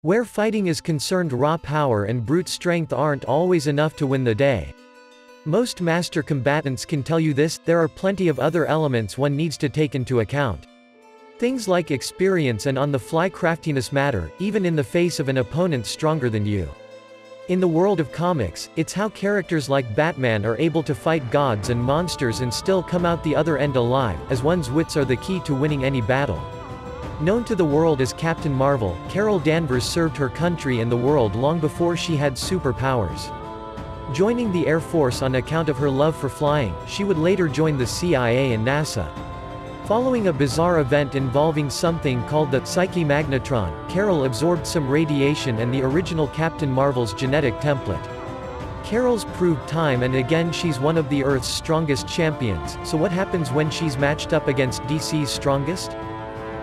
Where fighting is concerned, raw power and brute strength aren't always enough to win the day. Most master combatants can tell you this. There are plenty of other elements one needs to take into account. Things like experience and on-the-fly craftiness matter, even in the face of an opponent stronger than you. In the world of comics, it's how characters like Batman are able to fight gods and monsters and still come out the other end alive, as one's wits are the key to winning any battle. Known to the world as Captain Mar-Vell, Carol Danvers served her country and the world long before she had superpowers. Joining the Air Force on account of her love for flying, she would later join the CIA and NASA. Following a bizarre event involving something called the Psyche Magnetron, Carol absorbed some radiation and the original Captain Mar-Vell's genetic template. Carol's proved time and again she's one of the Earth's strongest champions, so what happens when she's matched up against DC's strongest?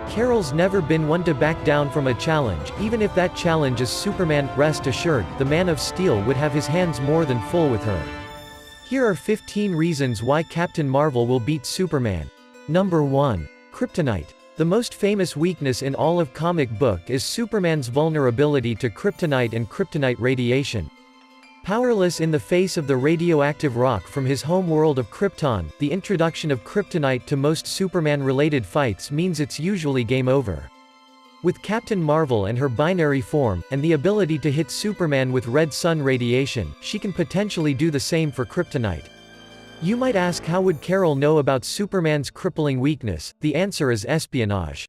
Carol's never been one to back down from a challenge, even if that challenge is Superman. Rest assured, the Man of Steel would have his hands more than full with her. Here are 15 reasons why Captain Mar-Vell will beat Superman. Number 1. Kryptonite. The most famous weakness in all of comic book is Superman's vulnerability to kryptonite and kryptonite radiation. Powerless in the face of the radioactive rock from his home world of Krypton, the introduction of kryptonite to most Superman-related fights means it's usually game over. With Captain Mar-Vell and her binary form, and the ability to hit Superman with red sun radiation, she can potentially do the same for kryptonite. You might ask, how would Carol know about Superman's crippling weakness? The answer is espionage.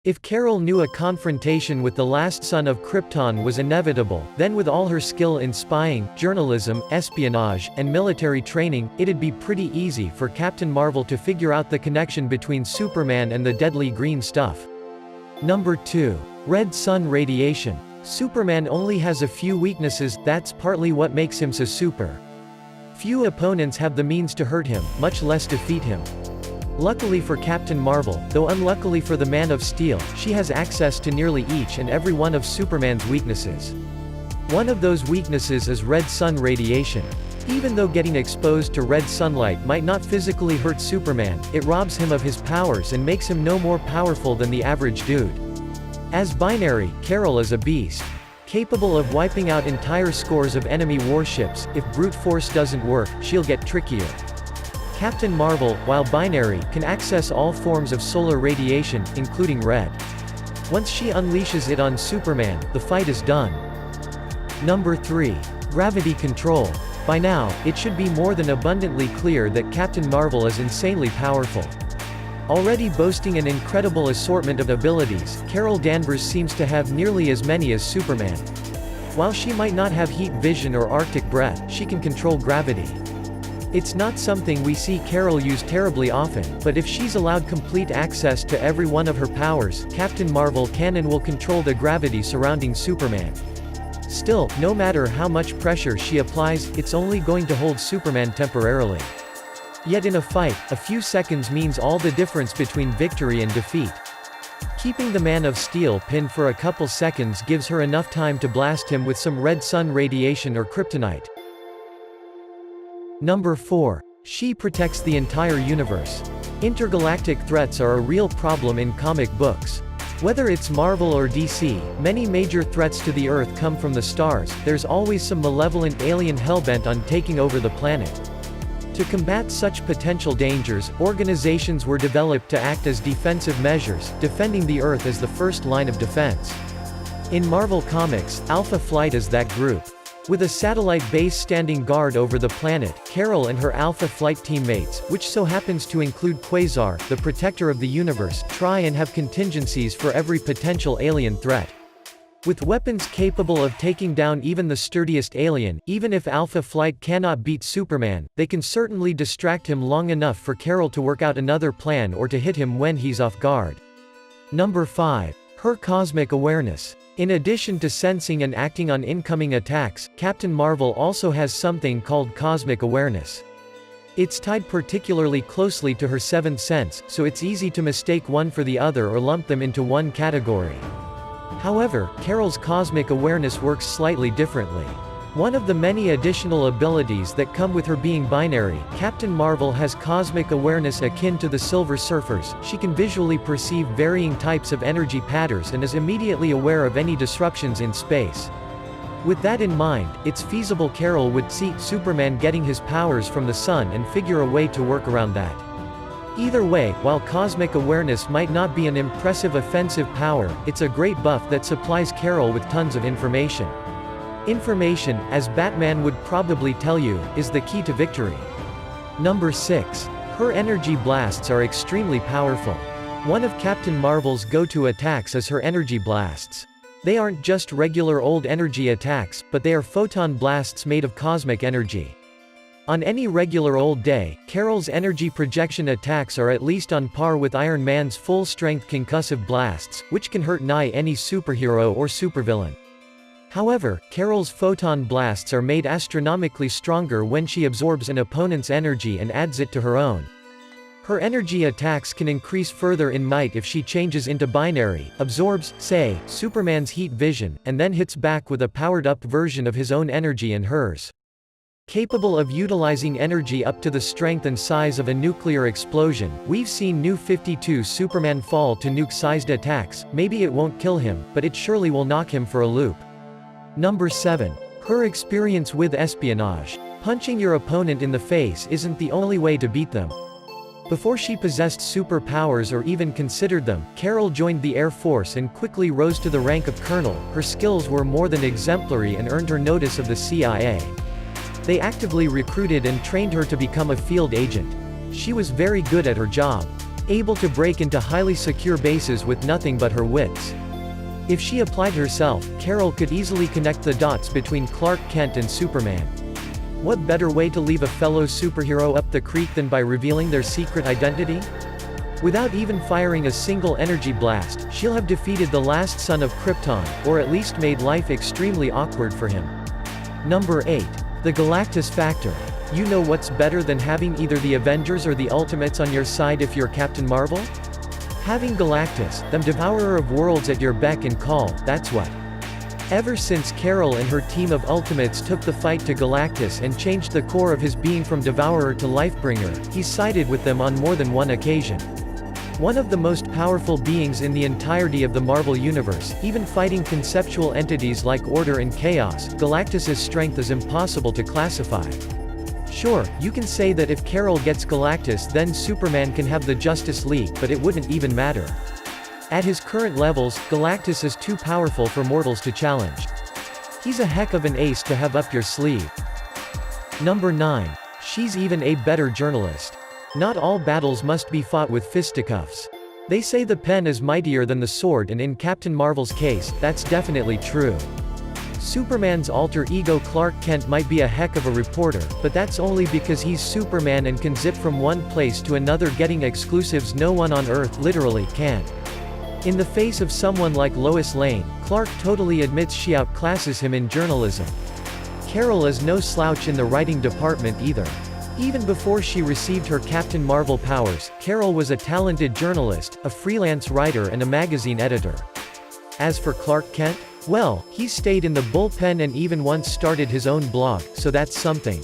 If Carol knew a confrontation with the last son of Krypton was inevitable, then with all her skill in spying, journalism, espionage, and military training, it'd be pretty easy for Captain Mar-Vell to figure out the connection between Superman and the deadly green stuff. Number 2. Red sun radiation. Superman only has a few weaknesses, that's partly what makes him so super. Few opponents have the means to hurt him, much less defeat him. Luckily for Captain Mar-Vell, though unluckily for the Man of Steel, she has access to nearly each and every one of Superman's weaknesses. One of those weaknesses is red sun radiation. Even though getting exposed to red sunlight might not physically hurt Superman, it robs him of his powers and makes him no more powerful than the average dude. As binary, Carol is a beast. Capable of wiping out entire scores of enemy warships. If brute force doesn't work, she'll get trickier. Captain Mar-Vell, while binary, can access all forms of solar radiation, including red. Once she unleashes it on Superman, the fight is done. Number 3. Gravity control. By now, it should be more than abundantly clear that Captain Mar-Vell is insanely powerful. Already boasting an incredible assortment of abilities, Carol Danvers seems to have nearly as many as Superman. While she might not have heat vision or Arctic breath, she can control gravity. It's not something we see Carol use terribly often, but if she's allowed complete access to every one of her powers, Captain Mar-Vell can and will control the gravity surrounding Superman. Still, no matter how much pressure she applies, it's only going to hold Superman temporarily. Yet in a fight, a few seconds means all the difference between victory and defeat. Keeping the Man of Steel pinned for a couple seconds gives her enough time to blast him with some red sun radiation or kryptonite. Number 4. She protects the entire universe. Intergalactic threats are a real problem in comic books. Whether it's Mar-Vell or DC, many major threats to the Earth come from the stars. There's always some malevolent alien hellbent on taking over the planet. To combat such potential dangers, organizations were developed to act as defensive measures, defending the Earth as the first line of defense. In Marvel Comics, Alpha Flight is that group. With a satellite base standing guard over the planet, Carol and her Alpha Flight teammates, which so happens to include Quasar, the protector of the universe, try and have contingencies for every potential alien threat. With weapons capable of taking down even the sturdiest alien, even if Alpha Flight cannot beat Superman, they can certainly distract him long enough for Carol to work out another plan or to hit him when he's off guard. Number 5. Her cosmic awareness. In addition to sensing and acting on incoming attacks, Captain Mar-Vell also has something called cosmic awareness. It's tied particularly closely to her seventh sense, so it's easy to mistake one for the other or lump them into one category. However, Carol's cosmic awareness works slightly differently. One of the many additional abilities that come with her being binary, Captain Mar-Vell has cosmic awareness akin to the Silver Surfer's. She can visually perceive varying types of energy patterns and is immediately aware of any disruptions in space. With that in mind, it's feasible Carol would see Superman getting his powers from the sun and figure a way to work around that. Either way, while cosmic awareness might not be an impressive offensive power, it's a great buff that supplies Carol with tons of information. Information, as Batman would probably tell you, is the key to victory. Number 6. Her energy blasts are extremely powerful. One of Captain Mar-Vell's go-to attacks is her energy blasts. They aren't just regular old energy attacks, but they are photon blasts made of cosmic energy. On any regular old day, Carol's energy projection attacks are at least on par with Iron Man's full-strength concussive blasts, which can hurt nigh any superhero or supervillain. However, Carol's photon blasts are made astronomically stronger when she absorbs an opponent's energy and adds it to her own. Her energy attacks can increase further in might if she changes into binary, absorbs, say, Superman's heat vision, and then hits back with a powered-up version of his own energy and hers. Capable of utilizing energy up to the strength and size of a nuclear explosion, we've seen New 52 Superman fall to nuke-sized attacks. Maybe it won't kill him, but it surely will knock him for a loop. Number 7. Her experience with espionage. Punching your opponent in the face isn't the only way to beat them. Before she possessed superpowers or even considered them, Carol joined the Air Force and quickly rose to the rank of colonel. Her skills were more than exemplary and earned her notice of the CIA. They actively recruited and trained her to become a field agent. She was very good at her job, able to break into highly secure bases with nothing but her wits. If she applied herself, Carol could easily connect the dots between Clark Kent and Superman. What better way to leave a fellow superhero up the creek than by revealing their secret identity? Without even firing a single energy blast, she'll have defeated the last son of Krypton, or at least made life extremely awkward for him. Number 8. The Galactus factor. You know what's better than having either the Avengers or the Ultimates on your side if you're Captain Mar-Vell? Having Galactus, the devourer of worlds at your beck and call, that's what. Ever since Carol and her team of Ultimates took the fight to Galactus and changed the core of his being from devourer to lifebringer, he's sided with them on more than one occasion. One of the most powerful beings in the entirety of the Mar-Vell universe, even fighting conceptual entities like order and chaos, Galactus's strength is impossible to classify. Sure, you can say that if Carol gets Galactus then Superman can have the Justice League, but it wouldn't even matter. At his current levels, Galactus is too powerful for mortals to challenge. He's a heck of an ace to have up your sleeve. Number 9. She's even a better journalist. Not all battles must be fought with fisticuffs. They say the pen is mightier than the sword, and in Captain Mar-Vell's case, that's definitely true. Superman's alter ego Clark Kent might be a heck of a reporter, but that's only because he's Superman and can zip from one place to another getting exclusives no one on Earth literally can. In the face of someone like Lois Lane, Clark totally admits she outclasses him in journalism. Carol is no slouch in the writing department either. Even before she received her Captain Mar-Vell powers, Carol was a talented journalist, a freelance writer and a magazine editor. As for Clark Kent, well, he stayed in the bullpen and even once started his own blog, so that's something.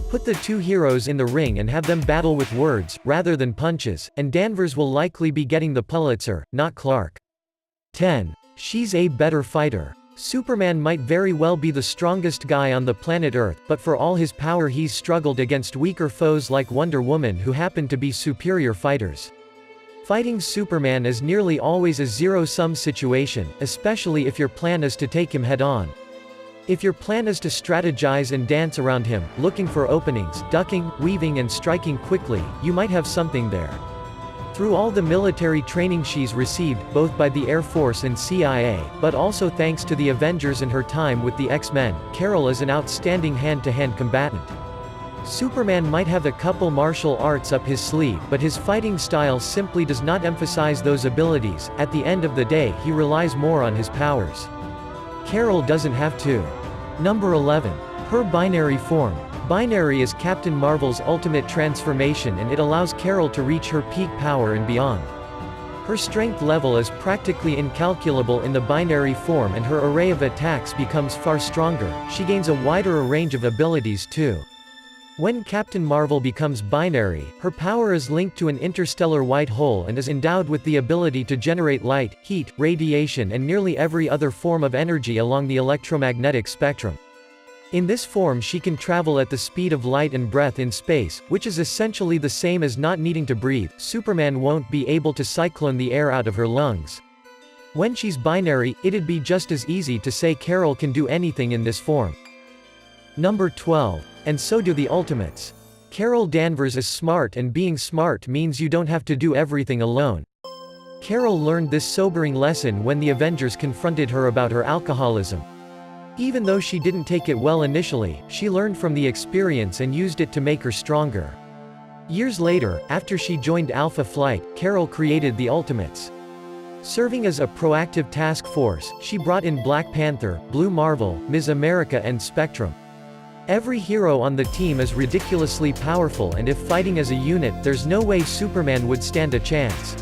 Put the two heroes in the ring and have them battle with words, rather than punches, and Danvers will likely be getting the Pulitzer, not Clark. 10. She's a better fighter. Superman might very well be the strongest guy on the planet Earth, but for all his power he's struggled against weaker foes like Wonder Woman who happen to be superior fighters. Fighting Superman is nearly always a zero-sum situation, especially if your plan is to take him head-on. If your plan is to strategize and dance around him, looking for openings, ducking, weaving and striking quickly, you might have something there. Through all the military training she's received, both by the Air Force and CIA, but also thanks to the Avengers and her time with the X-Men, Carol is an outstanding hand-to-hand combatant. Superman might have a couple martial arts up his sleeve, but his fighting style simply does not emphasize those abilities. At the end of the day, he relies more on his powers. Carol doesn't have to. Number 11. Her binary form. Binary is Captain Mar-Vell's ultimate transformation and it allows Carol to reach her peak power and beyond. Her strength level is practically incalculable in the binary form, and her array of attacks becomes far stronger. She gains a wider range of abilities too. When Captain Mar-Vell becomes binary, her power is linked to an interstellar white hole and is endowed with the ability to generate light, heat, radiation and nearly every other form of energy along the electromagnetic spectrum. In this form she can travel at the speed of light and breath in space, which is essentially the same as not needing to breathe. Superman won't be able to cyclone the air out of her lungs. When she's binary, it'd be just as easy to say Carol can do anything in this form. Number 12. And so do the Ultimates. Carol Danvers is smart, and being smart means you don't have to do everything alone. Carol learned this sobering lesson when the Avengers confronted her about her alcoholism. Even though she didn't take it well initially, she learned from the experience and used it to make her stronger. Years later, after she joined Alpha Flight, Carol created the Ultimates. Serving as a proactive task force, she brought in Black Panther, Blue Mar-Vell, Ms. America and Spectrum. Every hero on the team is ridiculously powerful, and if fighting as a unit, there's no way Superman would stand a chance.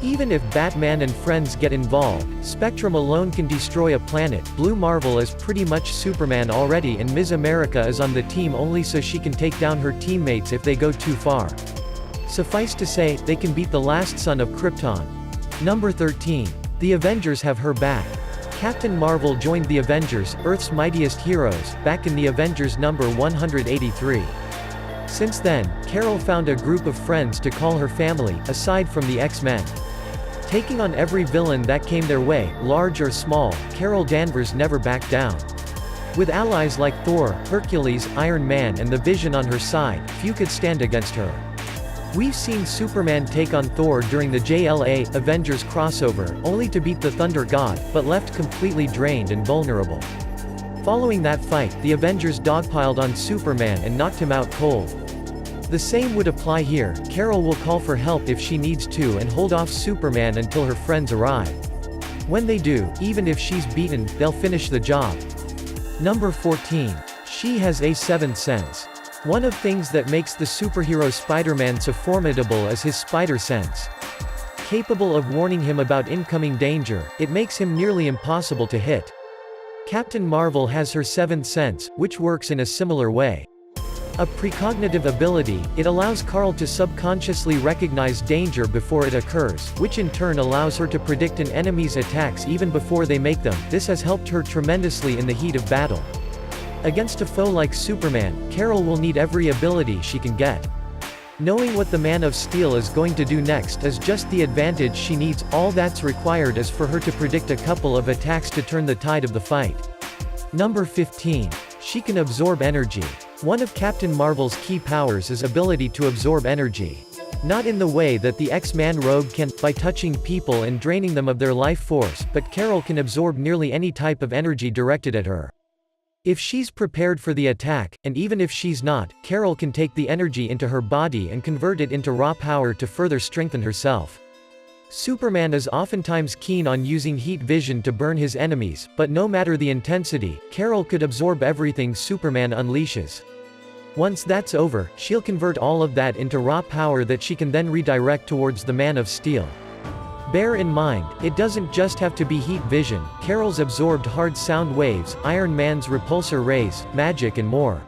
Even if Batman and friends get involved, Spectrum alone can destroy a planet. Blue Mar-Vell is pretty much Superman already, and Ms. America is on the team only so she can take down her teammates if they go too far. Suffice to say, they can beat the last son of Krypton. Number 13. The Avengers have her back. Captain Mar-Vell joined the Avengers, Earth's mightiest heroes, back in the Avengers number 183. Since then, Carol found a group of friends to call her family, aside from the X-Men. Taking on every villain that came their way, large or small, Carol Danvers never backed down. With allies like Thor, Hercules, Iron Man and the Vision on her side, few could stand against her. We've seen Superman take on Thor during the JLA Avengers crossover, only to beat the Thunder God, but left completely drained and vulnerable. Following that fight, the Avengers dogpiled on Superman and knocked him out cold. The same would apply here. Carol will call for help if she needs to and hold off Superman until her friends arrive. When they do, even if she's beaten, they'll finish the job. Number 14. She has a seventh sense. One of things that makes the superhero Spider-Man so formidable is his spider sense. Capable of warning him about incoming danger, it makes him nearly impossible to hit. Captain Mar-Vell has her seventh sense, which works in a similar way. A precognitive ability, it allows Carl to subconsciously recognize danger before it occurs, which in turn allows her to predict an enemy's attacks even before they make them. This has helped her tremendously in the heat of battle. Against a foe like Superman, Carol will need every ability she can get. Knowing what the Man of Steel is going to do next is just the advantage she needs. All that's required is for her to predict a couple of attacks to turn the tide of the fight. Number 15. She can absorb energy. One of Captain Mar-Vell's key powers is ability to absorb energy. Not in the way that the X-Man Rogue can, by touching people and draining them of their life force, but Carol can absorb nearly any type of energy directed at her. If she's prepared for the attack, and even if she's not, Carol can take the energy into her body and convert it into raw power to further strengthen herself. Superman is oftentimes keen on using heat vision to burn his enemies, but no matter the intensity, Carol could absorb everything Superman unleashes. Once that's over, she'll convert all of that into raw power that she can then redirect towards the Man of Steel. Bear in mind, it doesn't just have to be heat vision. Carol's absorbed hard sound waves, Iron Man's repulsor rays, magic and more.